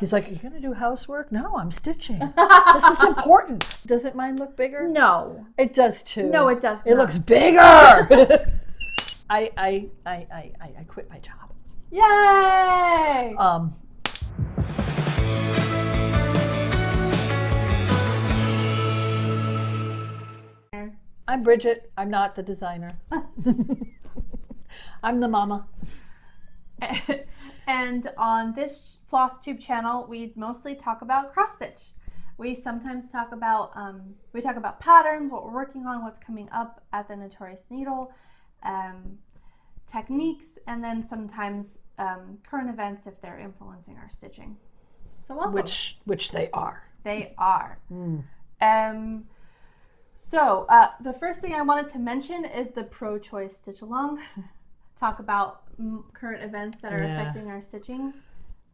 He's like, "You're going to do housework?" No, I'm stitching. This is important. Doesn't mine look bigger? No. It does too. No, it does not. It looks bigger. I quit my job. Yay! I'm Bridget. I'm not the designer. I'm the mama. And on this Flosstube channel, we mostly talk about cross stitch. We sometimes talk about patterns, what we're working on, what's coming up at the Notorious needle, techniques, and then sometimes current events if they're influencing our stitching. So welcome. Which they are. They are. So the first thing I wanted to mention is the Pro Choice Stitch Along. Talk about current events that are affecting our stitching.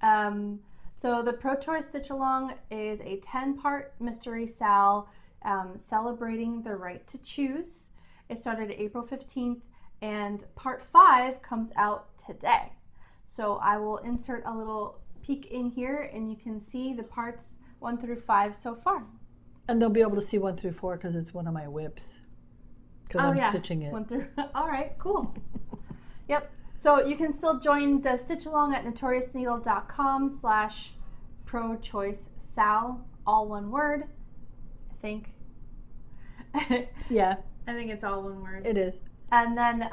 So the Pro Choice Stitch Along is a 10-part mystery sal celebrating the right to choose. It started April 15th and part 5 comes out today. So I will insert a little peek in here and you can see the parts 1 through 5 so far. And they'll be able to see 1 through 4 because it's one of my whips. Because I'm stitching it. 1 through. All right, cool. Yep. So you can still join the stitch along at notoriousneedle.com/pro-choice-sal, all one word. I think. Yeah. I think it's all one word. It is. And then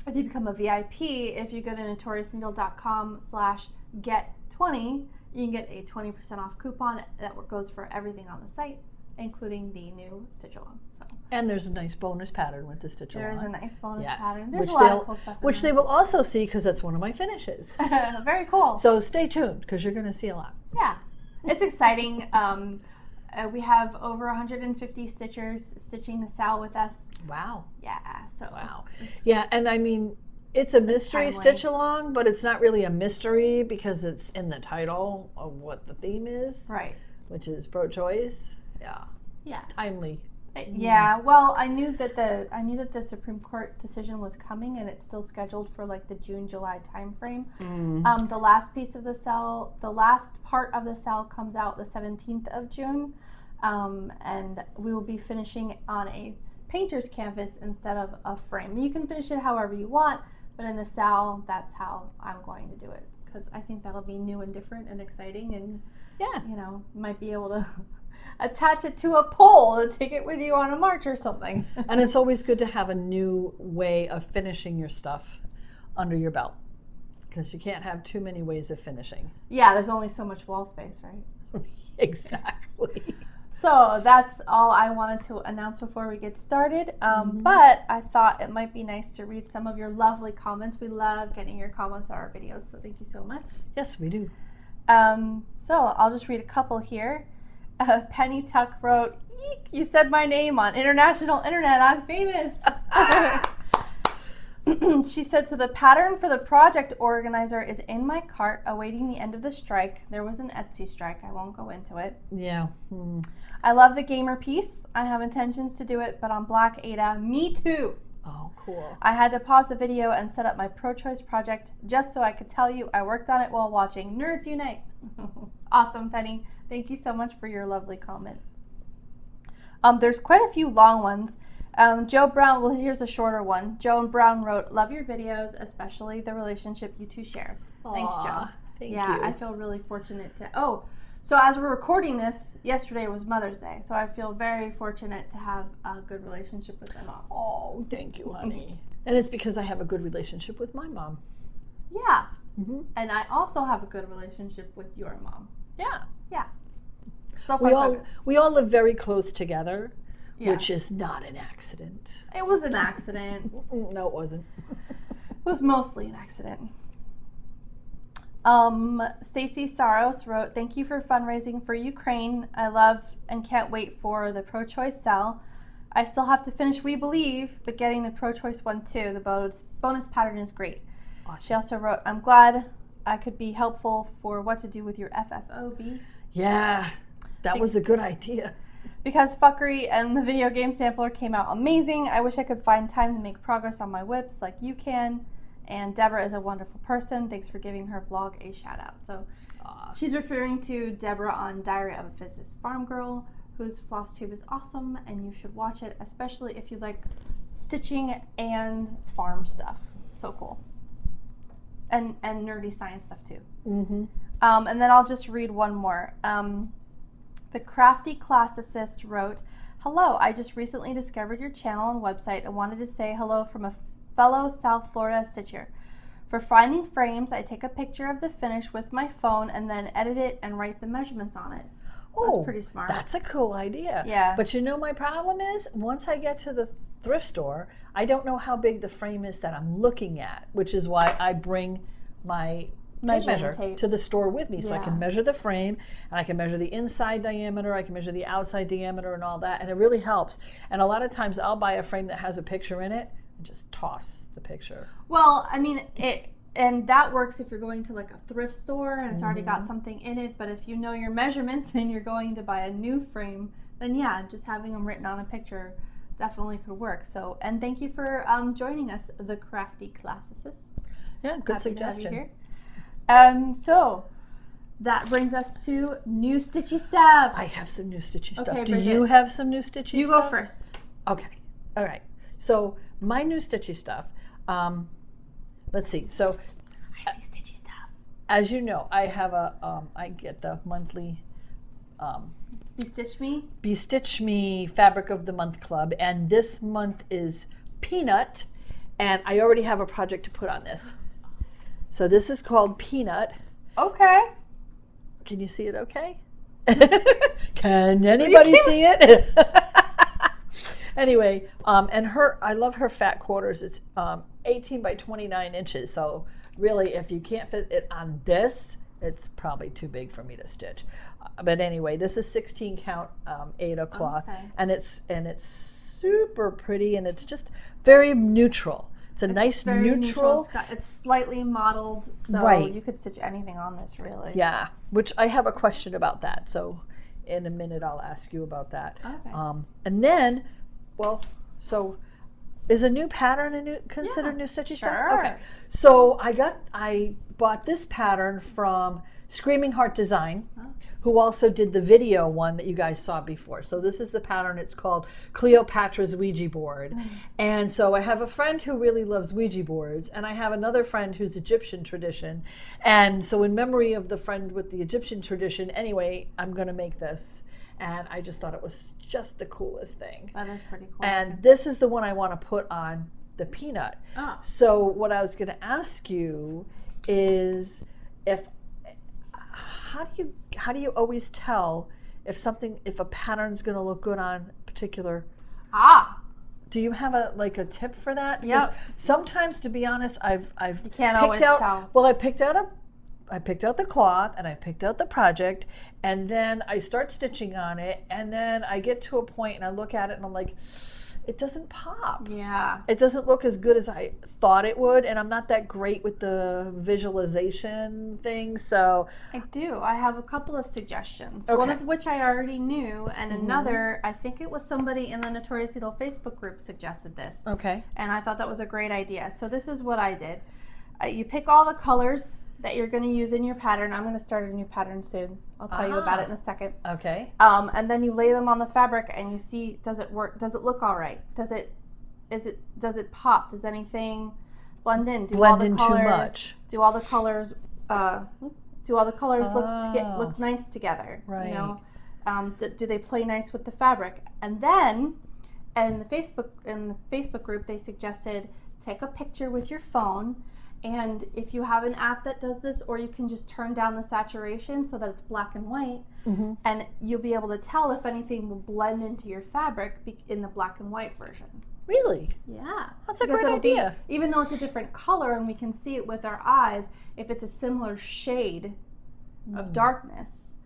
if you become a VIP, if you go to notoriousneedle.com/get20, you can get a 20% off coupon that goes for everything on the site, including the new stitch along. So. And there's a nice bonus pattern with the stitch along. There's a nice bonus pattern. There's Which a lot of cool stuff in which there. they will also see because that's one of my finishes. Very cool. So stay tuned because you're going to see a lot. Yeah, it's exciting. We have over 150 stitchers stitching the sal with us. Wow. Yeah. So. Wow. Yeah, and I mean, it's a mystery stitch along, but it's not really a mystery because it's in the title of what the theme is. Right. Which is pro-choice. Yeah. Yeah. Timely. Yeah. Well, I knew that the Supreme Court decision was coming, and it's still scheduled for like the June-July timeframe. The last piece of the sal, the last part of the sal comes out the 17th of June, and we will be finishing on a painter's canvas instead of a frame. You can finish it however you want, but in the sal, that's how I'm going to do it because I think that'll be new and different and exciting, and might be able to attach it to a pole and take it with you on a march or something. And it's always good to have a new way of finishing your stuff under your belt because you can't have too many ways of finishing. Yeah, there's only so much wall space, right? Exactly. So that's all I wanted to announce before we get started. But I thought it might be nice to read some of your lovely comments. We love getting your comments on our videos, so thank you so much. Yes, we do. So I'll just read a couple here. Penny Tuck wrote, "Eek, you said my name on international internet. I'm famous." She said, "So the pattern for the project organizer is in my cart awaiting the end of the strike. There was an Etsy strike. I won't go into it." Yeah. I love the gamer piece. I have intentions to do it, but on Black Ada, me too. Oh, cool. I had to pause the video and set up my pro-choice project just so I could tell you I worked on it while watching Nerds Unite. Awesome, Penny. Thank you so much for your lovely comment. There's quite a few long ones. Joe Brown, well, here's a shorter one. Joe Brown wrote, "Love your videos, especially the relationship you two share." Thanks, Joe. Thank you. Yeah, I feel really fortunate to... Oh, so as we're recording this, yesterday was Mother's Day, so I feel very fortunate to have a good relationship with my mom. Oh, thank you, honey. And it's because I have a good relationship with my mom. Yeah. And I also have a good relationship with your mom. Yeah. Yeah. So far, we all live very close together, yeah. which is not an accident. It was an accident. No, it wasn't. It was mostly an accident. Stacy Saros wrote, "Thank you for fundraising for Ukraine. I love and can't wait for the pro-choice sal. I still have to finish We Believe, but getting the pro-choice one too. The bonus pattern is great." Awesome. She also wrote, "I'm glad I could be helpful for what to do with your FFOB." Yeah, that was a good idea. "Because fuckery and the video game sampler came out amazing. I wish I could find time to make progress on my whips like you can. And Deborah is a wonderful person. Thanks for giving her vlog a shout out." So She's referring to Deborah on Diary of a Physicist Farm Girl, whose Flosstube is awesome, and you should watch it, especially if you like stitching and farm stuff. So cool. And nerdy science stuff too. Mm-hmm. And then I'll just read one more. The Crafty Classicist wrote, "Hello, I just recently discovered your channel and website and wanted to say hello from a fellow South Florida stitcher. For finding frames, I take a picture of the finish with my phone and then edit it and write the measurements on it." Oh, that's pretty smart. That's a cool idea. Yeah. But you know, my problem is once I get to the thrift store, I don't know how big the frame is that I'm looking at, which is why I bring my tape measure to the store with me, so I can measure the frame, and I can measure the inside diameter, I can measure the outside diameter and all that, and it really helps. And a lot of times I'll buy a frame that has a picture in it and just toss the picture. Well, I mean, and that works if you're going to like a thrift store and it's already got something in it, but if you know your measurements and you're going to buy a new frame, then yeah, just having them written on a picture definitely could work. So, and thank you for joining us, the Crafty Classicist. Yeah, good Happy suggestion. To have you here. So that brings us to new stitchy stuff. I have some new stitchy stuff. Okay, Do Bridget, you have some new stitchy you stuff? go first. Okay. All right. So my new stitchy stuff. Let's see. So I see stitchy stuff. as you know, I have I get the monthly Be Stitch Me Fabric of the Month Club, and this month is Peanut, and I already have a project to put on this. So this is called Peanut. Okay. Can you see it okay? Can anybody see it? Anyway, and I love her fat quarters. It's 18 by 29 inches. So really, if you can't fit it on this, it's probably too big for me to stitch. But anyway, this is 16 count Aida cloth, and it's super pretty, and it's just very neutral. It's a nice neutral. It's slightly mottled, so you could stitch anything on this, really. Yeah, which I have a question about that. So in a minute, I'll ask you about that. Okay. And then, well, so is a new pattern considered new stitchy stuff? Sure. Okay. So I bought this pattern from Screaming Heart Design, who also did the video one that you guys saw before. So this is the pattern. It's called Cleopatra's Ouija board. And so I have a friend who really loves Ouija boards, and I have another friend who's Egyptian tradition. And so in memory of the friend with the Egyptian tradition, anyway, I'm going to make this. And I just thought it was just the coolest thing. That is pretty cool. And this is the one I want to put on the Peanut. So what I was going to ask you is how do you always tell if a pattern's going to look good on particular? Do you have a tip for that? Because sometimes, to be honest, you can't always tell. Well, I picked out the cloth, and I picked out the project, and then I start stitching on it, and then I get to a point and I look at it and I'm like, it doesn't pop. Yeah. It doesn't look as good as I thought it would, and I'm not that great with the visualization thing, so. I do. I have a couple of suggestions. Okay. One of which I already knew, and another, I think it was somebody in the Notorious Needle Facebook group suggested this. Okay. And I thought that was a great idea. So this is what I did. You pick all the colors that you're going to use in your pattern. I'm going to start a new pattern soon. I'll tell you about it in a second. Okay. And then you lay them on the fabric and you see, does it work? Does it look all right? Does it pop? Does anything blend in? Blend in too much. Do all the colors look nice together? Right. You know, do they play nice with the fabric? And then, in the Facebook group, they suggested take a picture with your phone. And if you have an app that does this, or you can just turn down the saturation so that it's black and white, and you'll be able to tell if anything will blend into your fabric in the black and white version. Really? Yeah. That's a great idea. Even though it's a different color and we can see it with our eyes, if it's a similar shade of darkness,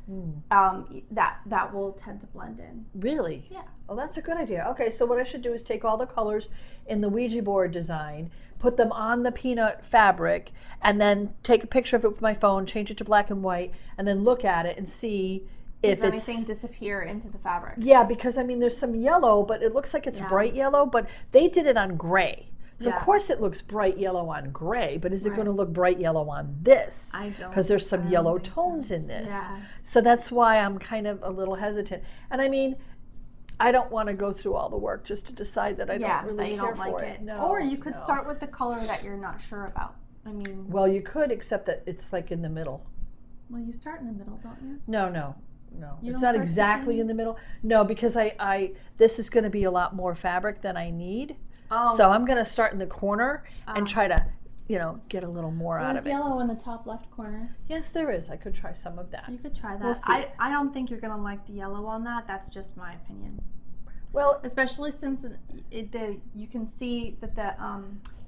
that will tend to blend in. Really? Yeah. Oh, that's a good idea. Okay, so what I should do is take all the colors in the Ouija board design, put them on the Peanut fabric, and then take a picture of it with my phone, change it to black and white, and then look at it and see if Does anything disappear into the fabric? Yeah, because I mean there's some yellow, but it looks like it's bright yellow, but they did it on gray. So of course it looks bright yellow on gray, but is it Right. going to look bright yellow on this? I don't. Because there's some I don't yellow think so. tones in this. Yeah. So that's why I'm kind of a little hesitant. And I mean, I don't want to go through all the work just to decide that I don't really that you care don't like for it. No, Or you could no. start with the color that you're not sure about. I mean, Well, you could, except that it's like in the middle. well, you start in the middle, don't you? No. You It's don't not start exactly stitching? in the middle. No, because this is going to be a lot more fabric than I need. Oh, So I'm going to start in the corner and try to, get a little more out there's of it. yellow in the top left corner. Yes, there is. I could try some of that. You could try that. We'll see. I don't think you're gonna like the yellow on that. That's just my opinion. Well, Especially since you can see that the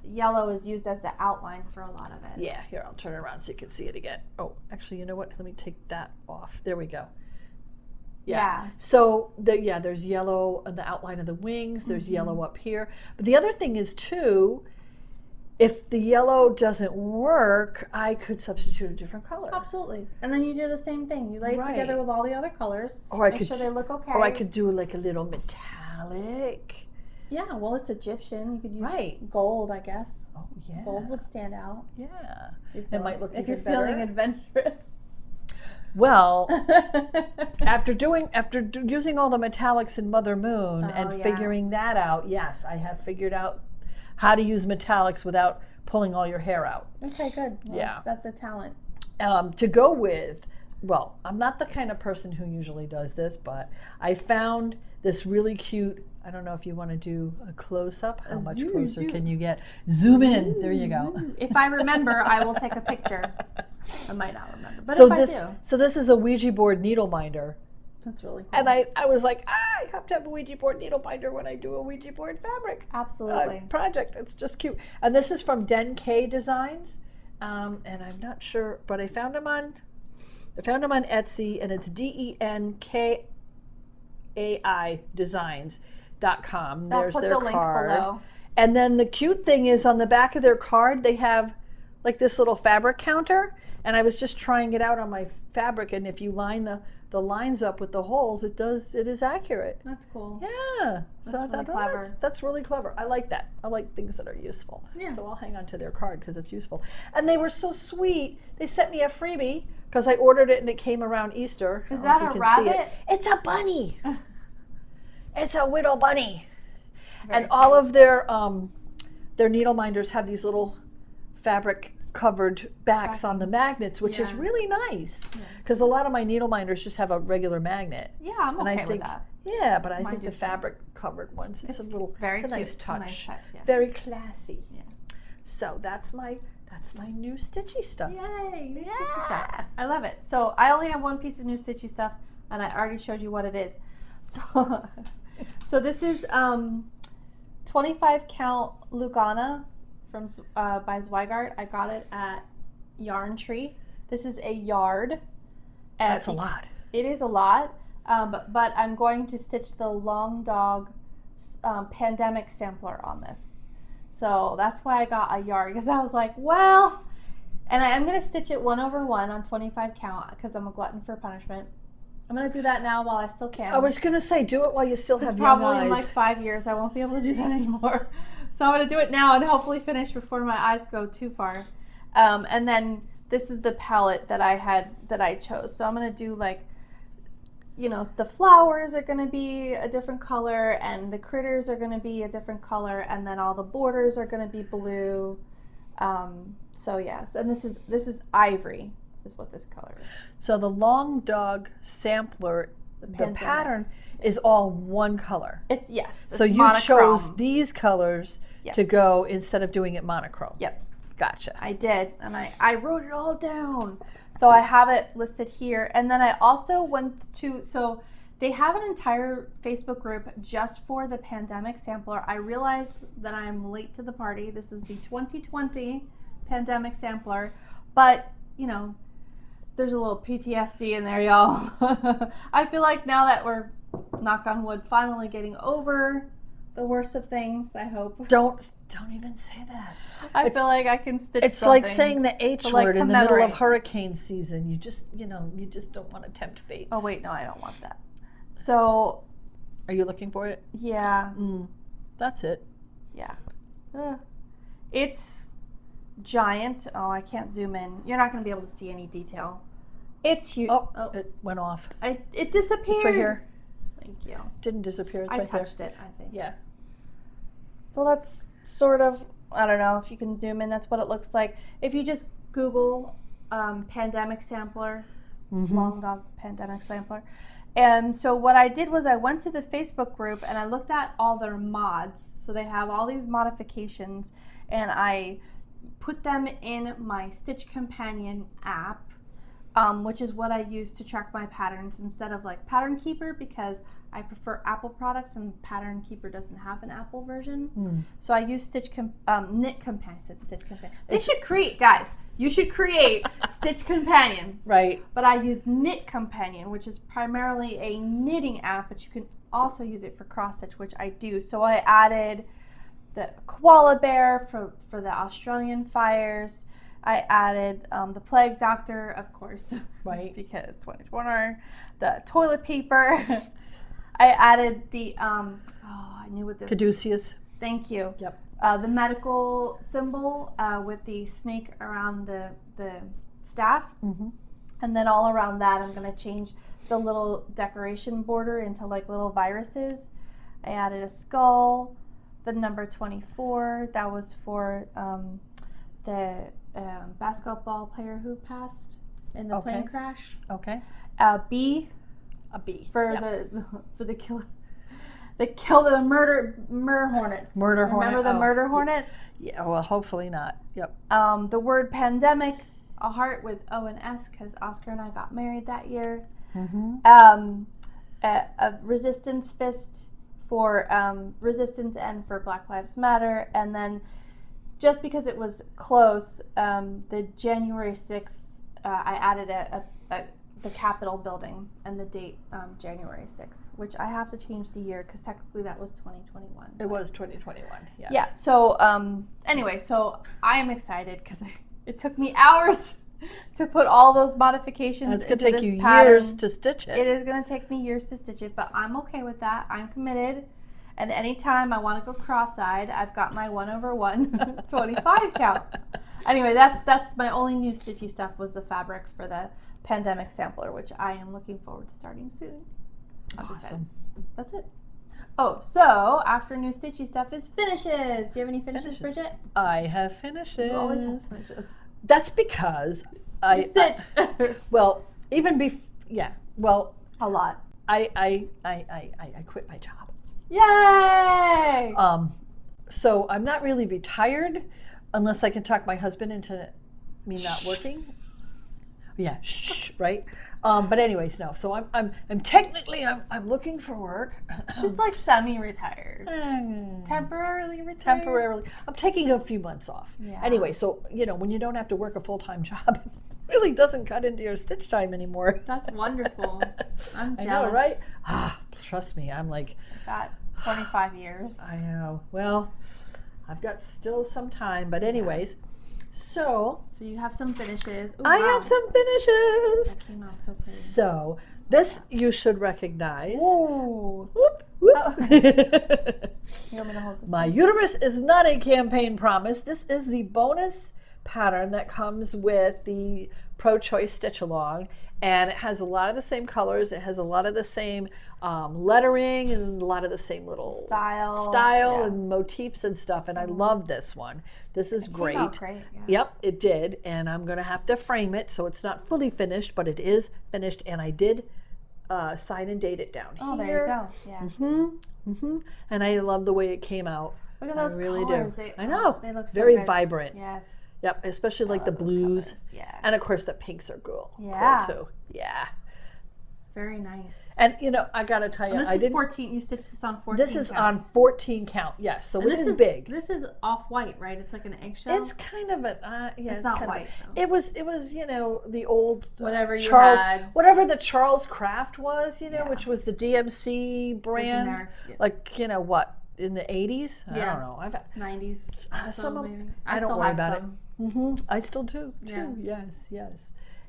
yellow is used as the outline for a lot of it. yeah, here, I'll turn it around so you can see it again. Oh, actually, you know what? Let me take that off. There we go. Yeah. So there's yellow on the outline of the wings. There's yellow up here. But the other thing is too, if the yellow doesn't work, I could substitute a different color. Absolutely. And then you do the same thing. You lay it Right. together with all the other colors. Or I Make could, sure they look okay. or I could do like a little metallic. Yeah. Well, it's Egyptian. You could use Right. gold, I guess. Oh yeah. Gold would stand out. Yeah. It might look if even you're feeling better. adventurous. Well, after using all the metallics in Mother Moon and yeah. figuring that out, yes, I have figured out how to use metallics without pulling all your hair out. Okay, good. Well, Yeah. that's a talent. To go with, well, I'm not the kind of person who usually does this, but I found this really cute, I don't know if you want to do a close-up. How much closer can you get? Zoom in. There you go. If I remember, I will take a picture. I might not remember, but So if I do, so this is a Ouija board needle minder. that's really cool. And I was like, I have to have a Ouija board needle binder when I do a Ouija board fabric Absolutely. project. It's just cute. And this is from Den K Designs. And I'm not sure, but I found them on Etsy, and it's DENKAI Designs.com. I'll There's put their the link card. below. And then the cute thing is on the back of their card, they have like this little fabric counter. And I was just trying it out on my fabric, and if you line the lines up with the holes, it is accurate. That's cool. Yeah. So I That's really thought, clever. that's really clever. I like that. I like things that are useful. Yeah. So I'll hang on to their card because it's useful. And they were so sweet. They sent me a freebie because I ordered it and it came around Easter. Is I don't that know a if you can see it. rabbit? It's a bunny. It's a little bunny. Very And all of their needle minders have these little fabric covered backs on the magnets, which is Yeah. really nice because a lot of my needle minders just have a regular magnet. Yeah, I'm And okay I with think, that. yeah, but I Mine think do the too. fabric covered ones, it's a Very it's a cute. nice It's a touch. nice touch, yeah. Very classy. Yeah. So that's my new stitchy stuff. Yay! New Yeah. stitchy stuff. I love it. So I only have one piece of new stitchy stuff, and I already showed you what it is. So, so this is 25 count Lugana from by Zweigart. I got it at Yarn Tree. This is a yard. That's a lot. It is a lot, but I'm going to stitch the Long Dog pandemic sampler on this. So that's why I got a yard, because I was like, well, and I'm going to stitch it 1/1 on 25 count because I'm a glutton for punishment. I'm going to do that now while I still can. I was going to say, do it while you still It's have young probably in eyes. like 5 years I won't be able to do that anymore. So I'm going to do it now and hopefully finish before my eyes go too far. And then this is the palette that I chose. So I'm going to do like, you know, the flowers are going to be a different color and the critters are going to be a different color, and then all the borders are going to be blue. So yes, and this is ivory is what this color is. So the Long Dog sampler, the Pandemic. pattern is all one color. It's So it's you monochrome. chose these colors to Yes. go instead of doing it monochrome. Yep. Gotcha. I did, and I wrote it all down. So I have it listed here. And then I also went to, so they have an entire Facebook group just for the pandemic sampler. I realized that I'm late to the party. This is the 2020 pandemic sampler, but you know, there's a little PTSD in there, y'all. I feel like now that we're, knock on wood, finally getting over the worst of things, I hope. Don't even say that. I feel like I can stitch It's something like saying the H to, like, word in the middle of commemorate. hurricane season. You just don't want to tempt fate. Oh wait, no, I don't want that. So, Are you looking for it? yeah, That's it. yeah. It's giant. Oh, I can't zoom in. You're not going to be able to see any detail. It's huge. Oh, it went off. It disappeared. It's right here. Thank you. Didn't disappear. It's I right touched there. it, I think. Yeah. So that's sort of, I don't know if you can zoom in, that's what it looks like. If you just Google pandemic sampler, long dog pandemic sampler. And so what I did was I went to the Facebook group and I looked at all their mods. So they have all these modifications and I put them in my Stitch Companion app, which is what I use to track my patterns instead of like Pattern Keeper, because I prefer Apple products and Pattern Keeper doesn't have an Apple version. So I use Knit Companion. I said Stitch Companion. They should create, guys, you should create Stitch Companion. Right. But I use Knit Companion, which is primarily a knitting app, but you can also use it for cross stitch, which I do. So I added the koala bear for the Australian fires. I added the plague doctor, of course, Right. because 2020, the toilet paper. I added the I knew what this. Caduceus. Thank you. Yep. The medical symbol with the snake around the staff, and then all around that, I'm gonna change the little decoration border into like little viruses. I added a skull, the number 24. That was for the basketball player who passed in the plane crash. Okay. B. A bee. For the killer. The murder hornets. Murder hornet. Remember the murder hornets? Yeah, well, hopefully not. Yep. The word pandemic, a heart with O and S, because Oscar and I got married that year. A resistance fist for resistance and for Black Lives Matter. And then just because it was close, the January 6th, I added the Capitol building and the date January 6th, which I have to change the year because technically that was 2021. It was 2021, yes. Yeah, so anyway, so I am excited because it took me hours to put all those modifications And it's going to take you pattern. years to stitch it. It is going to take me years to stitch it, but I'm okay with that. I'm committed. And anytime I want to go cross-eyed, I've got my 1/1 25 count. Anyway, that's my only new stitchy stuff was the fabric for the pandemic sampler, which I am looking forward to starting soon. Awesome. That's it. Oh, so after new stitchy stuff is finishes. Do you have any finishes, Bridget? I have finishes. You always have finishes. That's because I stitch. Well, even before, yeah. Well, A lot. I quit my job. Yay! So I'm not really retired unless I can talk my husband into me not working. Yeah, shh, right? But anyways, no. So I'm technically I'm looking for work. She's like semi-retired. Temporarily retired? Temporarily. I'm taking a few months off. Yeah. Anyway, so when you don't have to work a full-time job, it really doesn't cut into your stitch time anymore. That's wonderful. I'm jealous. I know, right? Trust me, I'm like, Got 25 years. I know. Well, I've got still some time, but anyways, so you have some finishes. Ooh, I wow. have some finishes. That came out so pretty. So this you should recognize. Ooh. Whoop, whoop. Oh. You want me to hold this? My uterus is not a campaign promise. This is the bonus pattern that comes with the Pro Choice Stitch Along, and it has a lot of the same colors. It has a lot of the same lettering and a lot of the same little style yeah. and motifs and stuff. And I love this one. This is great. Came out great. Yeah. Yep, it did. And I'm going to have to frame it, so it's not fully finished, but it is finished. And I did sign and date it down Oh, here. there you go. Yeah. And I love the way it came out. Look at I those really colors. do. They, I know. They look so very good. vibrant. Yes. Yep, especially like the love those blues. colors. Yeah. And of course the pinks are cool. Yeah. Cool too. Yeah. Very nice. And I gotta tell you, And this I is didn't. 14. You stitched this on 14. This is on 14 count. Yes, so And it is big. This is off white, right? It's like an eggshell. It's kind of a yeah. It's not kind white. Of it was the old Whatever you Charles had. whatever the Charles Craft was, Yeah. which was the DMC brand. generic, yeah. Like what in the 80s? I Yeah. don't know. I've had 90s. some of maybe. I don't still worry have about some. it. I still do Yeah. too. Yes.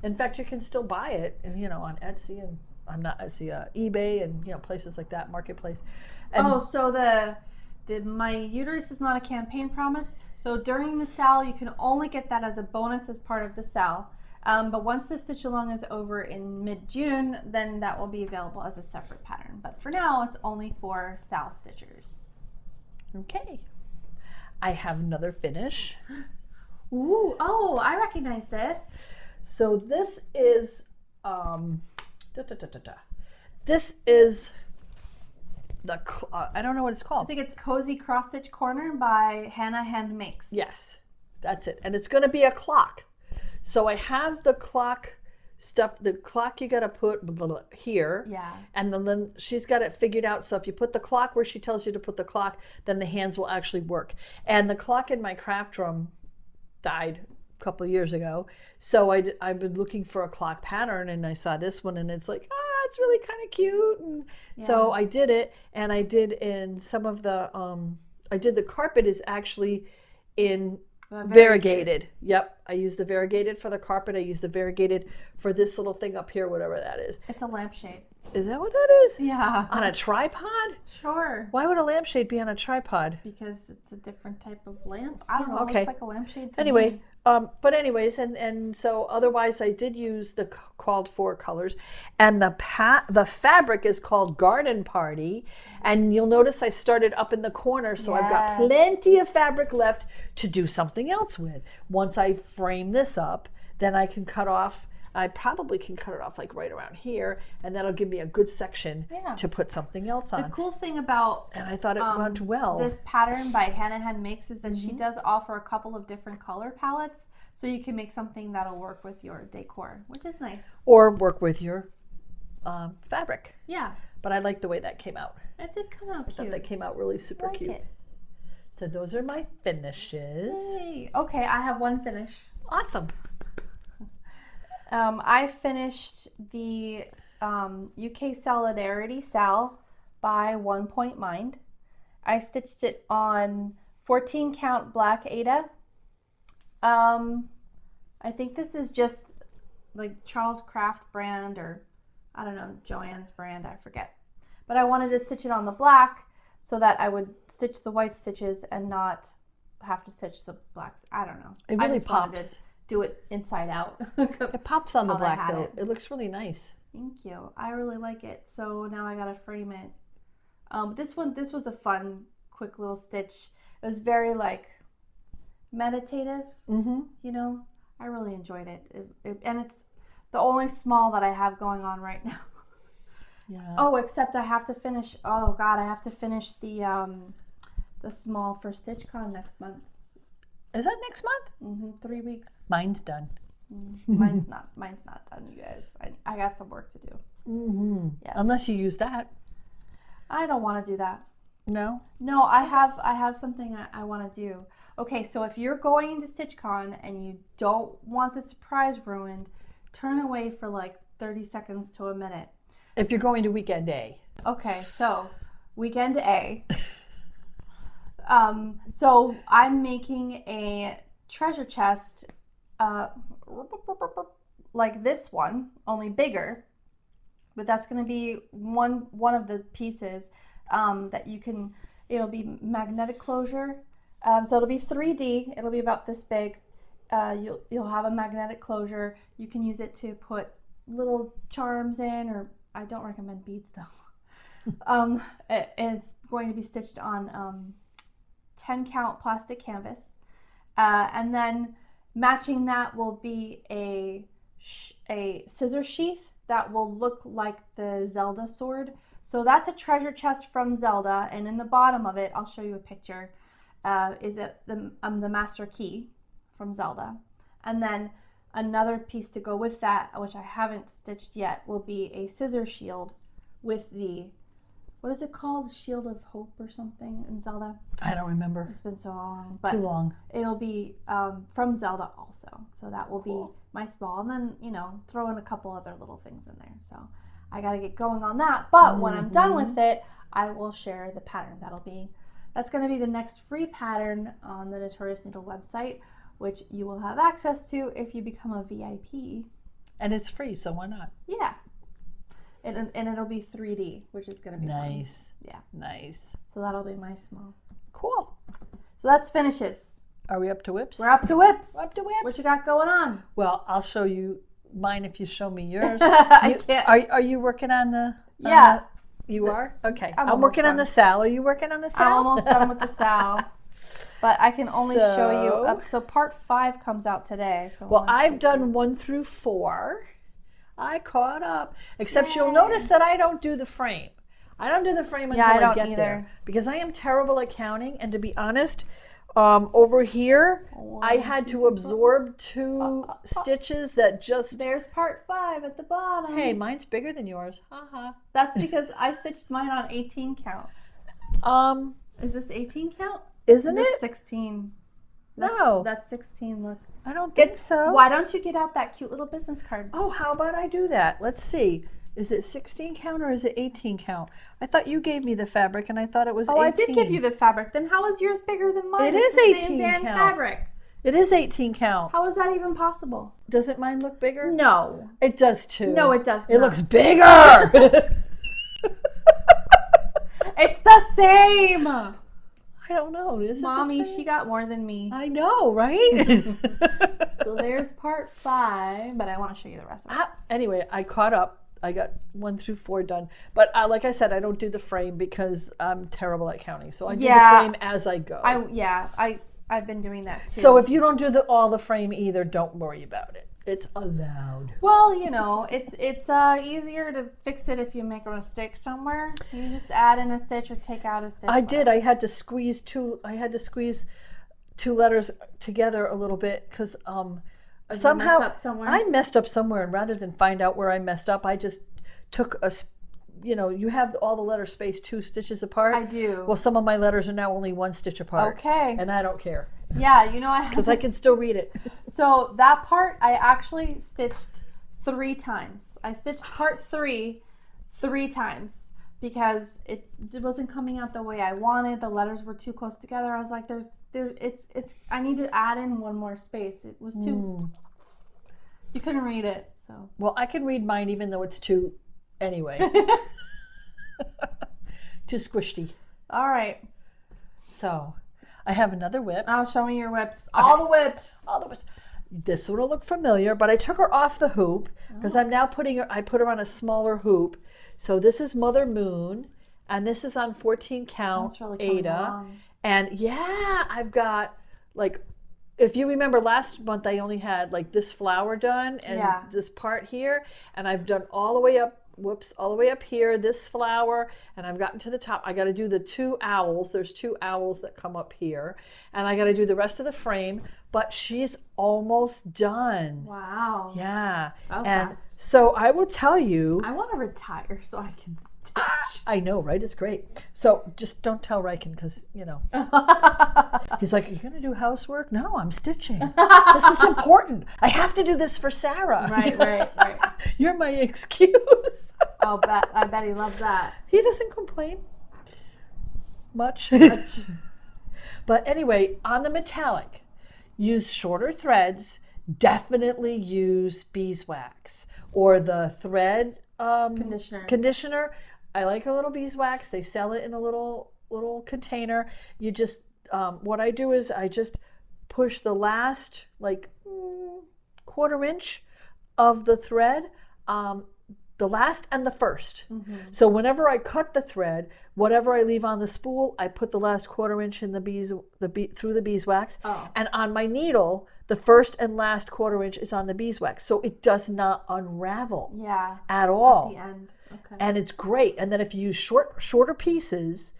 In fact, you can still buy it, on Etsy and I'm not Etsy, eBay and places like that, Marketplace. And So the my uterus is not a campaign promise. So during the sale, you can only get that as a bonus as part of the sale. But once the stitch along is over in mid-June, then that will be available as a separate pattern. But for now, it's only for sale stitchers. Okay. I have another finish. Ooh, oh, I recognize this. So this is, this is the, I don't know what it's I called. think it's Cozy Cross Stitch Corner by Hannah Hand Makes. Yes, that's it. And it's going to be a clock. So I have the clock stuff, the clock you got to put here. Yeah. And then she's got it figured out. So if you put the clock where she tells you to put the clock, then the hands will actually work. And the clock in my craft room died a couple of years ago. So I've been looking for a clock pattern, and I saw this one, and it's like, it's really kind of cute. And so I did it, and I did in some of the, the carpet is actually in variegated. Yep, I used the variegated for the carpet. I used the variegated for this little thing up here, whatever that is. It's a lampshade. Is that what that is? Yeah. On a tripod? Sure. Why would a lampshade be on a tripod? Because it's a different type of lamp. I don't know. Okay. It looks like a lampshade to Anyway, me. but anyways, and so otherwise I did use the called for colors, and the fabric is called Garden Party, and you'll notice I started up in the corner, so I've got plenty of fabric left to do something else with. Once I frame this up, then I can cut off. I probably can cut it off like right around here, and that'll give me a good section to put something else on. The cool thing about and I thought it went well. This pattern by Hannah Hand Makes is that she does offer a couple of different color palettes, so you can make something that'll work with your decor, which is nice. Or work with your fabric. Yeah. But I like the way that came out. It did come out cute. I thought that came out really super cute. It. So those are my finishes. Yay. Okay, I have one finish. Awesome. I finished the UK Solidarity Sal by 1 Point Mind. I stitched it on 14 count black Aida. I think this is just like Charles Craft brand, or I don't know, Joann's brand, I forget. But I wanted to stitch it on the black so that I would stitch the white stitches and not have to stitch the blacks. I don't know. It really pops. Do it inside out. It pops on the black though. It looks really nice. Thank you. I really like it. So now I gotta frame it. This was a fun, quick little stitch. It was very like meditative. You know, I really enjoyed it. And it's the only small that I have going on right now. Yeah. Oh, except I have to finish. Oh God, I have to finish the small for StitchCon next month. Is that next month? 3 weeks. Mine's done. Mine's not done, you guys. I got some work to do. Yes. Unless you use that. I don't want to do that. No? No, I have something I want to do. Okay, so if you're going into StitchCon and you don't want the surprise ruined, turn away for like 30 seconds to a minute. If you're going to weekend A. Okay, so weekend A. So I'm making a treasure chest like this one, only bigger. But that's going to be one of the pieces that you can, it'll be magnetic closure. So it'll be 3D. It'll be about this big. You'll have a magnetic closure. You can use it to put little charms in, or I don't recommend beads though. It's going to be stitched on 10 count plastic canvas, and then matching that will be a scissor sheath that will look like the Zelda sword. So that's a treasure chest from Zelda, and in the bottom of it, I'll show you a picture, is the master key from Zelda. And then another piece to go with that, which I haven't stitched yet, will be a scissor shield with the, what is it called? Shield of Hope or something in Zelda? I don't remember. It's been so long. But too long. It'll be from Zelda also. So that will be my small. And then, you know, throw in a couple other little things in there. So I got to get going on that. But when I'm done with it, I will share the pattern. That's going to be the next free pattern on the Notorious Needle website, which you will have access to if you become a VIP. And it's free, so why not? Yeah. And it'll be 3D, which is going to be nice. Fun. Yeah. Nice. So that'll be my small. Cool. So that's finishes. Are we up to whips? We're up to whips. We're up to whips. What you got going on? Well, I'll show you mine if you show me yours. I can't. Are you working on the? Yeah. You are? Okay. I'm I'm working almost on the sal. Are you working on the sal? I'm almost done with the sal. But I can only show you up. So part 5 comes out today. So well, I've done 1 through 4. I caught up. Except you'll notice that I don't do the frame. I don't do the frame until I get there. Because I am terrible at counting. And to be honest, over here, I had to absorb 2 stitches that just... There's part 5 at the bottom. Hey, mine's bigger than yours. Haha. That's because I stitched mine on 18 count. Is this 18 count? Isn't it? 16. No. That's 16, look. I don't think so. Why don't you get out that cute little business card? Oh, how about I do that? Let's see. Is it 16 count or is it 18 count? I thought you gave me the fabric and I thought it was 18. Oh, I did give you the fabric. Then how is yours bigger than mine? It is 18 count. Fabric. It is 18 count. How is that even possible? Doesn't mine look bigger? No. It does too. No, it does not. It looks bigger. It's the same. I don't know. Is Mommy, it the same? she got more than me. I know, right? So there's part 5, but I want to show you the rest of it. Anyway, I caught up. I got 1 through 4 done. But like I said, I don't do the frame because I'm terrible at counting. So I do the frame as I go. I've been doing that too. So if you don't do all the frame either, don't worry about it. It's allowed. Well, you know, it's easier to fix it if you make a mistake somewhere. You just add in a stitch or take out a stitch. I did. I had to squeeze 2 letters together a little bit because somehow I messed up somewhere, and rather than find out where I messed up, I just took you have all the letters spaced 2 stitches apart. I do. Well, some of my letters are now only 1 stitch apart. Okay. And I don't care. Yeah, you know, because I can still read it. So that part I actually stitched 3 times. I stitched part 3 times because it wasn't coming out the way I wanted. The letters were too close together. I was like, I need to add in 1 more space. It was too. You couldn't read it, so. Well, I can read mine even though it's too. Anyway. Too squishy. All right. So, I have another whip. Oh, show me your whips. Okay. All the whips. This one will look familiar, but I took her off the hoop because I'm now I put her on a smaller hoop. So this is Mother Moon, and this is on 14 count Ada. And yeah, I've got if you remember last month, I only had this flower done and this part here, and I've done all the way up here, this flower, and I've gotten to the top. I got to do the 2 owls. There's 2 owls that come up here, and I got to do the rest of the frame, but she's almost done. Wow. Yeah. That was fast. So I will tell you. I want to retire so I can stitch. I know, right? It's great. So just don't tell Riken because, he's like, are you going to do housework? No, I'm stitching. This is important. I have to do this for Sarah. Right. You're my excuse. I bet he loves that. He doesn't complain much. But anyway, on the metallic, use shorter threads. Definitely use beeswax or the thread conditioner. I like a little beeswax. They sell it in a little container. You just what I do is I just push the last 1/4 inch of the thread, the last and the first. Mm-hmm. So whenever I cut the thread, whatever I leave on the spool, I put the last 1/4 inch in through the beeswax. Oh. And on my needle, the first and last 1/4 inch is on the beeswax, so it does not unravel. At all. At the end. Okay. And it's great. And then if you use shorter pieces,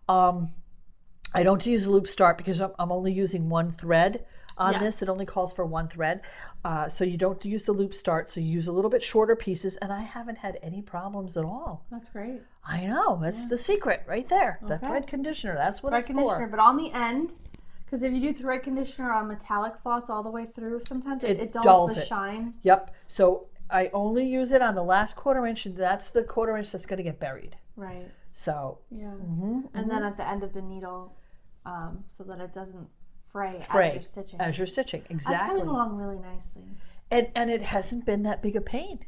I don't use loop start because I'm only using 1 thread on this. It only calls for 1 thread. So you don't use the loop start. So you use a little bit shorter pieces, and I haven't had any problems at all. That's great. I know. That's the secret right there. Okay. The thread conditioner. That's what it's for. But on the end, because if you do thread conditioner on metallic floss all the way through, sometimes it dulls the shine. Yep. So I only use it on the last 1/4 inch, and that's the 1/4 inch that's going to get buried. Right. So. Yeah. And then at the end of the needle, so that it doesn't fray as you're stitching. Exactly. That's coming along really nicely. And it hasn't been that big a pain.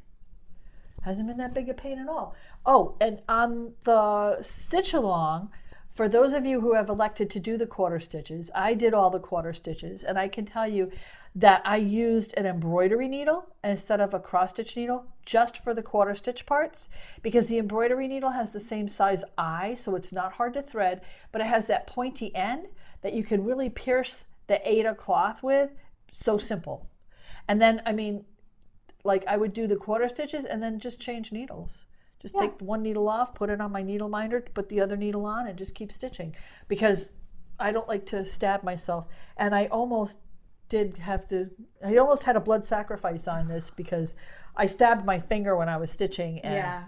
Hasn't been that big a pain at all. Oh, and on the stitch along, for those of you who have elected to do the quarter stitches, I did all the quarter stitches, and I can tell you that I used an embroidery needle instead of a cross stitch needle just for the quarter stitch parts, because the embroidery needle has the same size eye, so it's not hard to thread, but it has that pointy end that you can really pierce the Aida cloth with. So simple. And then, I mean, like I would do the quarter stitches and then just change needles. Just take one needle off, put it on my needle minder, put the other needle on, and just keep stitching, because I don't like to stab myself. And I almost had a blood sacrifice on this because I stabbed my finger when I was stitching, and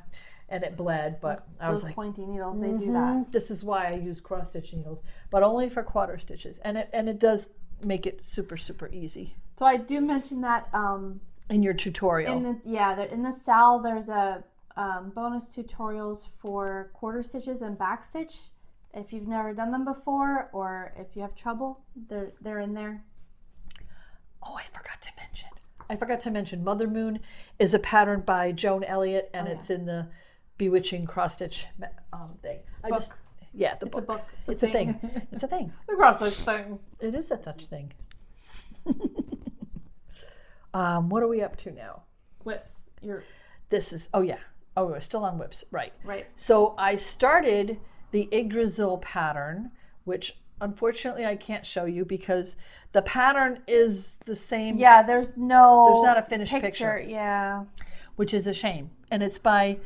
it bled, but I was like, pointy needles, they do that. This is why I use cross stitch needles, but only for quarter stitches, and it does make it super, super easy. So I do mention that in your tutorial. In the SAL, there's a bonus tutorials for quarter stitches and back stitch. If you've never done them before, or if you have trouble, they're in there. Oh, I forgot to mention. Mother Moon is a pattern by Joan Elliott, and it's in the Bewitching cross stitch thing. The book. It's a book. It's a thing. It's a thing. The cross stitch thing. It is a such thing. What are we up to now? Whips. We're still on whips. Right. Right. So I started the Yggdrasil pattern, which unfortunately I can't show you because the pattern is the same. Yeah, there's not a finished picture. Yeah. Which is a shame. And it's by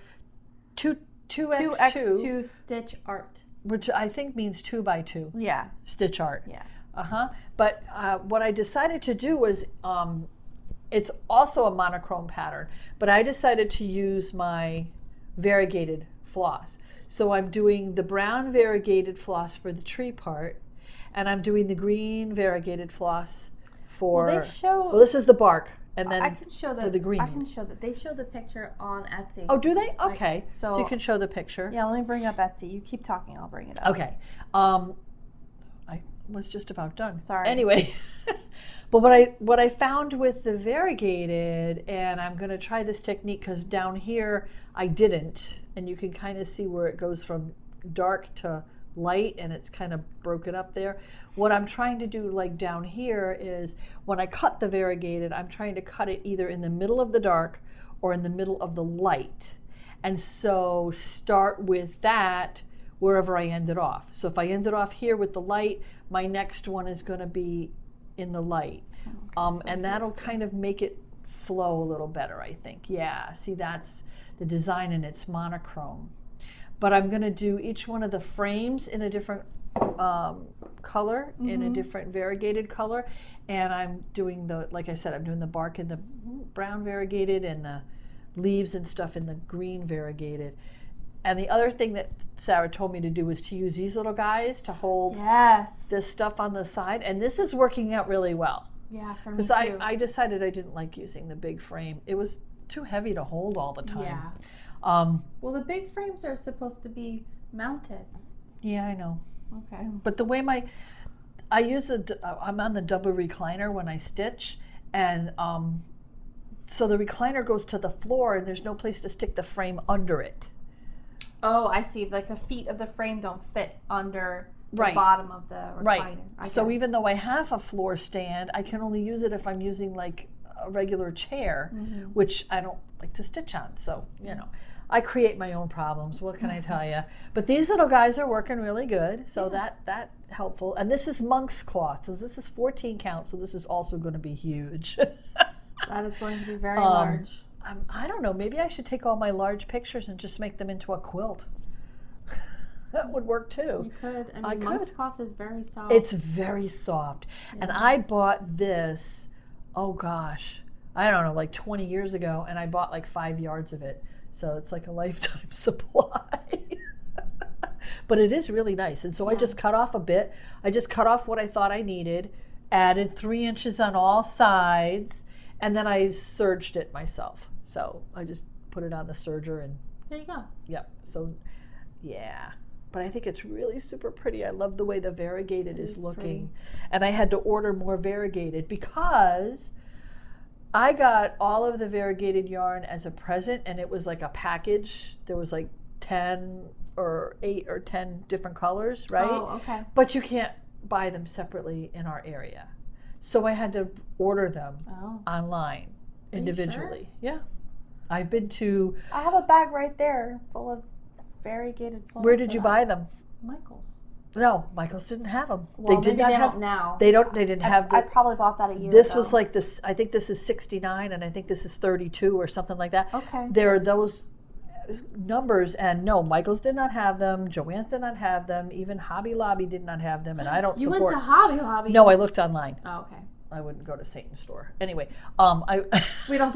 2x2 stitch art. Which I think means 2x2. Yeah. Stitch art. Yeah. But what I decided to do was, it's also a monochrome pattern, but I decided to use my variegated floss. So I'm doing the brown variegated floss for the tree part, and I'm doing the green variegated floss for. Well, this is the bark, and then I can show for the green. I can show that. They show the picture on Etsy. Oh, do they? Okay. So you can show the picture. Yeah, let me bring up Etsy. You keep talking, I'll bring it up. Okay. I was just about done. Sorry. Anyway, but what I found with the variegated, and I'm going to try this technique because down here I didn't, and you can kind of see where it goes from dark to light, and it's kind of broken up there. What I'm trying to do, like down here, is when I cut the variegated, I'm trying to cut it either in the middle of the dark or in the middle of the light, and so start with that wherever I ended off. So if I ended off here with the light, my next one is going to be in the light. And that'll kind of make it flow a little better, I think. Yeah, see, that's the design, and it's monochrome. But I'm going to do each one of the frames in a different color, in a different variegated color. And I'm doing like I said, I'm doing the bark in the brown variegated and the leaves and stuff in the green variegated. And the other thing that Sarah told me to do was to use these little guys to hold this stuff on the side. And this is working out really well. Yeah, for me too. Because I decided I didn't like using the big frame. It was too heavy to hold all the time. Yeah. Well, the big frames are supposed to be mounted. Yeah, I know. Okay. But the way I'm on the double recliner when I stitch, and so the recliner goes to the floor, and there's no place to stick the frame under it. Oh, I see. Like the feet of the frame don't fit under the bottom of the recliner. Right. So even though I have a floor stand, I can only use it if I'm using like a regular chair, which I don't like to stitch on. So, I create my own problems. What can I tell you? But these little guys are working really good. So that helpful. And this is monk's cloth. So this is 14 count. So this is also going to be huge. That is going to be very large. I don't know, maybe I should take all my large pictures and just make them into a quilt. That would work too. You could. I mean, monk's cloth is very soft. It's very soft. Yeah. And I bought this, oh gosh, I don't know, like 20 years ago, and I bought like 5 yards of it. So it's like a lifetime supply. But it is really nice. And so I just cut off a bit. I just cut off what I thought I needed, added 3 inches on all sides, and then I serged it myself. So I just put it on the serger, and there you go. Yep. So yeah, but I think it's really super pretty. I love the way the variegated is looking. Pretty. And I had to order more variegated because I got all of the variegated yarn as a present, and it was like a package. There was like 10 or 8 or 10 different colors, right? Oh, okay. But you can't buy them separately in our area. So I had to order them online individually. Yeah. I've been to... I have a bag right there full of variegated floss. Where did you buy them? Michael's. No, Michael's didn't have them. Well, they did not have now. They didn't have. I probably bought that a year This ago. was like this. I think this is 69, and I think this is 32 or something like that. Okay. There are those numbers, and no, Michael's did not have them. Joann's did not have them. Even Hobby Lobby did not have them, and I don't. You support... went to Hobby Lobby? No, I looked online. Oh, okay. I wouldn't go to Satan's store. Anyway, we don't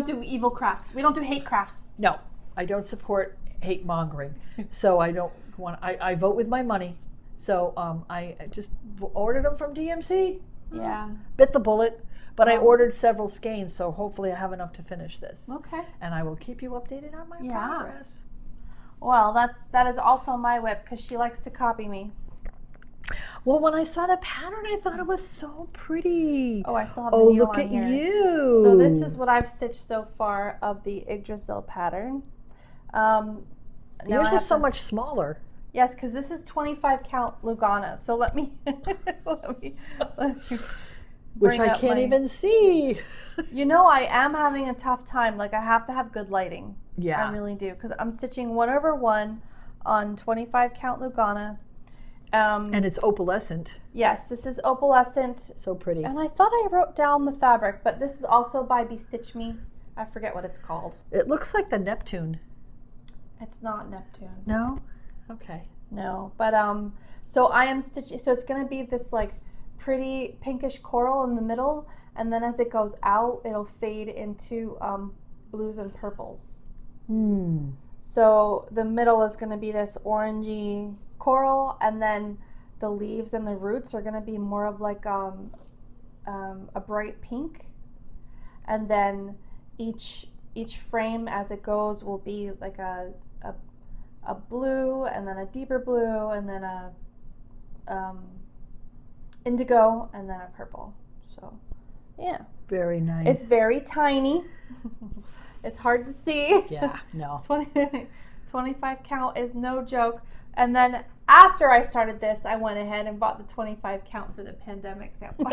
do evil craft. We don't do hate crafts. No, I don't support hate mongering. So I don't want. I vote with my money. So I just ordered them from DMC. Yeah. Bit the bullet, but I ordered several skeins, so hopefully I have enough to finish this. Okay. And I will keep you updated on my progress. Well, that is also my whip because she likes to copy me. Well, when I saw the pattern, I thought it was so pretty. Oh, I still have the needle look on at here. you. So this is what I've stitched so far of the Yggdrasil pattern. Yours is so much smaller. Yes, because this is 25 count Lugana. So let me which I can't even see. You know, I am having a tough time. Like, I have to have good lighting. Yeah. I really do. Because I'm stitching 1/1 on 25 count Lugana. And it's opalescent. Yes, this is opalescent. So pretty. And I thought I wrote down the fabric, but this is also by Be Stitch Me. I forget what it's called. It looks like the Neptune. It's not Neptune. No? Okay. No, but so I am stitching, so it's going to be this like pretty pinkish coral in the middle, and then as it goes out, it'll fade into blues and purples. So the middle is going to be this orangey coral, and then the leaves and the roots are going to be more of like a bright pink, and then each frame as it goes will be like a blue, and then a deeper blue, and then a indigo, and then a purple. So yeah, very nice. It's very tiny. It's hard to see. Yeah, no. 25 count is no joke. And then after I started this, I went ahead and bought the 25 count for the pandemic sample.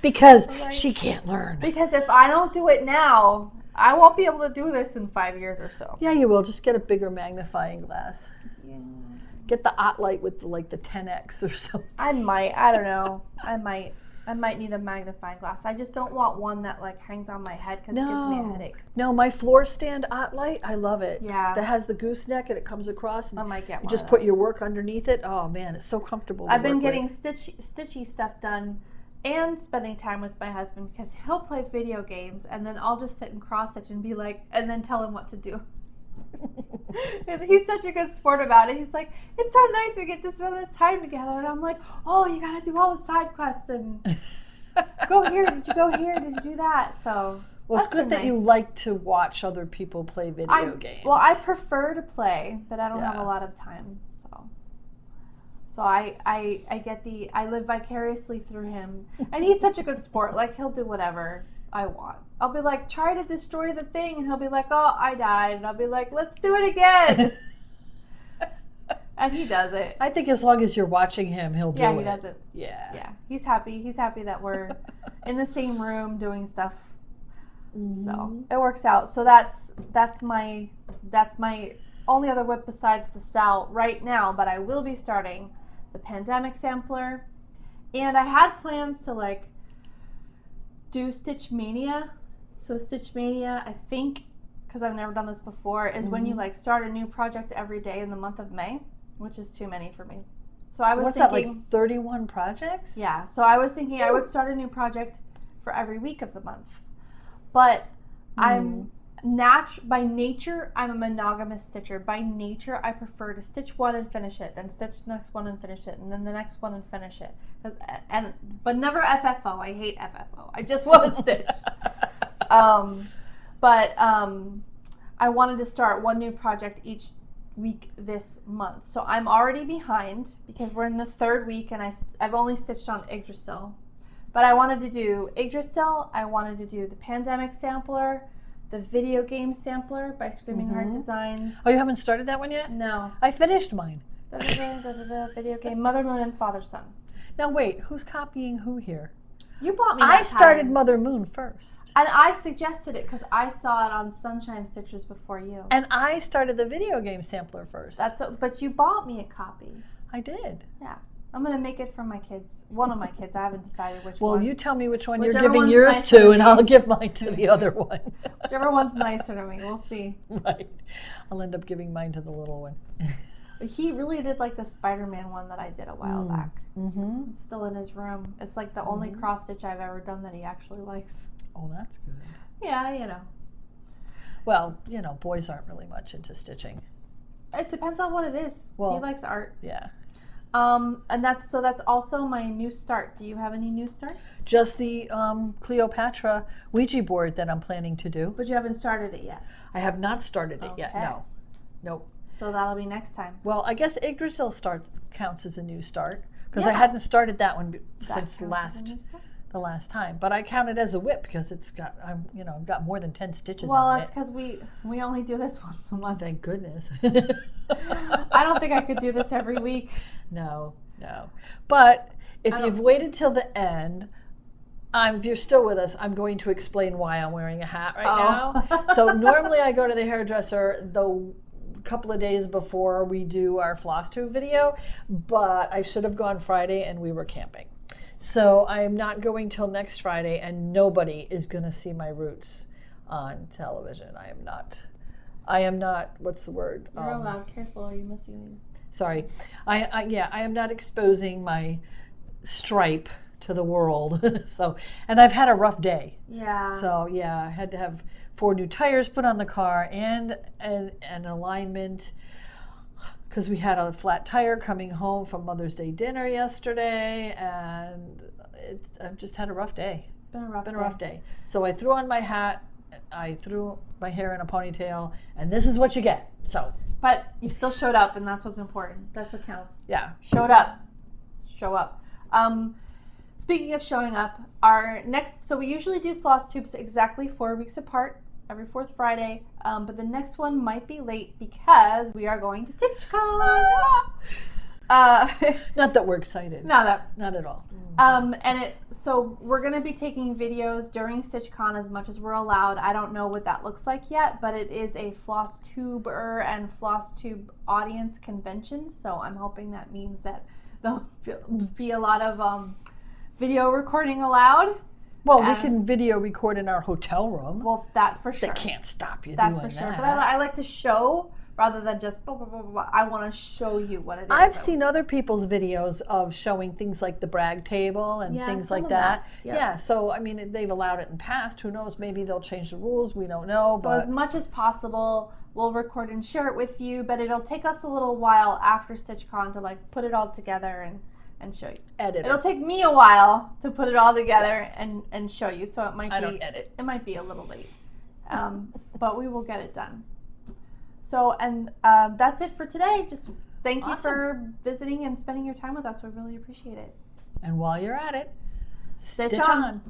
Because she can't learn. Because if I don't do it now, I won't be able to do this in 5 years or so. Yeah, you will. Just get a bigger magnifying glass. Yeah. Get the OttLite with the 10x or something. I might. I don't know. I might need a magnifying glass. I just don't want one that like hangs on my head because it gives me a headache. No, my floor stand OttLite, I love it. Yeah. That has the gooseneck and it comes across. And I might get one. You just put your work underneath it. Oh man, it's so comfortable. I've been getting stitchy stuff done and spending time with my husband because he'll play video games and then I'll just sit and cross stitch and be like, and then tell him what to do. And he's such a good sport about it. He's like, it's so nice we get to spend this time together. And I'm like, oh, you got to do all the side quests and go here. Did you go here? Did you do that? So well, it's good that you like to watch other people play video games. Well, I prefer to play, but I don't have a lot of time. So I live vicariously through him. And he's such a good sport. Like, he'll do whatever I want. I'll be like, try to destroy the thing. And he'll be like, oh, I died. And I'll be like, let's do it again. And he does it. I think as long as you're watching him, he'll do it. Yeah, he does it. Yeah. Yeah. He's happy. He's happy that we're in the same room doing stuff. Mm-hmm. So it works out. So that's my only other whip besides the Sal right now, but I will be starting the pandemic sampler. And I had plans to like do Stitch Mania. So Stitch Mania, I think, because I've never done this before, is when you like start a new project every day in the month of May, which is too many for me. So I was thinking, that, like 31 projects? Yeah. So I was thinking I would start a new project for every week of the month. But by nature, I'm a monogamous stitcher. By nature, I prefer to stitch one and finish it, then stitch the next one and finish it, and then the next one and finish it. But never FFO. I hate FFO. I just want to stitch. But I wanted to start one new project each week this month. So I'm already behind because we're in the third week and I've only stitched on Yggdrasil. But I wanted to do Yggdrasil, I wanted to do the pandemic sampler, the video game sampler by Screaming Heart Designs. Oh, you haven't started that one yet? No. I finished mine. Video game Mother Moon and Father Son. Now wait, who's copying who here? You bought me. I started Mother Moon first. And I suggested it because I saw it on Sunshine Stitchers before you. And I started the video game sampler first. But you bought me a copy. I did. Yeah. I'm going to make it for my kids. One of my kids. I haven't decided which one. Well, you tell me which one Whichever you're giving one's yours nicer to, to and me. I'll give mine to the other one. Whichever one's nicer to me. We'll see. Right. I'll end up giving mine to the little one. But he really did like the Spider-Man one that I did a while back. Mm-hmm. It's still in his room. It's like the only cross stitch I've ever done that he actually likes. Oh, that's good. Yeah, you know. Well, you know, boys aren't really much into stitching. It depends on what it is. Well, he likes art. Yeah. And that's also my new start. Do you have any new starts? Just the Cleopatra Ouija board that I'm planning to do. But you haven't started it yet. I have not started it yet. Okay. No. Nope. So that'll be next time. Well, I guess Yggdrasil counts as a new start because Yeah. I hadn't started that one That since counts as a new start? the last time. But I count it as a whip because it's got I've got more than 10 stitches Well, on that's it. because we only do this once a month. Thank goodness. I don't think I could do this every week. No. But if I you've don't- waited till the end, if you're still with us, I'm going to explain why I'm wearing a hat right now. So normally I go to the hairdresser the couple of days before we do our Flosstube video, but I should have gone Friday and we were camping. So I am not going till next Friday, and nobody is going to see my roots on television. I am not, what's the word? You're allowed. Careful, are you missing these? Sorry. I am not exposing my stripe to the world. And I've had a rough day. Yeah. So yeah, I had to have 4 new tires put on the car and an alignment because we had a flat tire coming home from Mother's Day dinner yesterday, and I've just had a rough day. Been a rough day. So I threw on my hat, I threw my hair in a ponytail, and this is what you get. So. But you still showed up, and that's what's important. That's what counts. Yeah. Showed up. Show up. Speaking of showing up, so we usually do floss tubes exactly 4 weeks apart, every 4th Friday, but the next one might be late because we are going to StitchCon. Not that we're excited. Not at all. So we're going to be taking videos during StitchCon as much as we're allowed. I don't know what that looks like yet, but it is a Flosstuber and Flosstube audience convention, so I'm hoping that means that there'll be a lot of video recording allowed. Well, we can video record in our hotel room. Well, that for sure. They can't stop you that doing for sure. that. But I like to show rather than just blah, blah, blah, blah, blah. I want to show you what it is. I've seen other people's videos of showing things like the brag table and things like that. Yep. Yeah, so I mean, they've allowed it in the past. Who knows? Maybe they'll change the rules. We don't know. So as much as possible, we'll record and share it with you, but it'll take us a little while after StitchCon to put it all together and show you. Edit. It'll take me a while to put it all together and show you. So it might I don't edit. It might be a little late, but we will get it done. So that's it for today. Just thank you for visiting and spending your time with us. We really appreciate it. And while you're at it, Stitch on.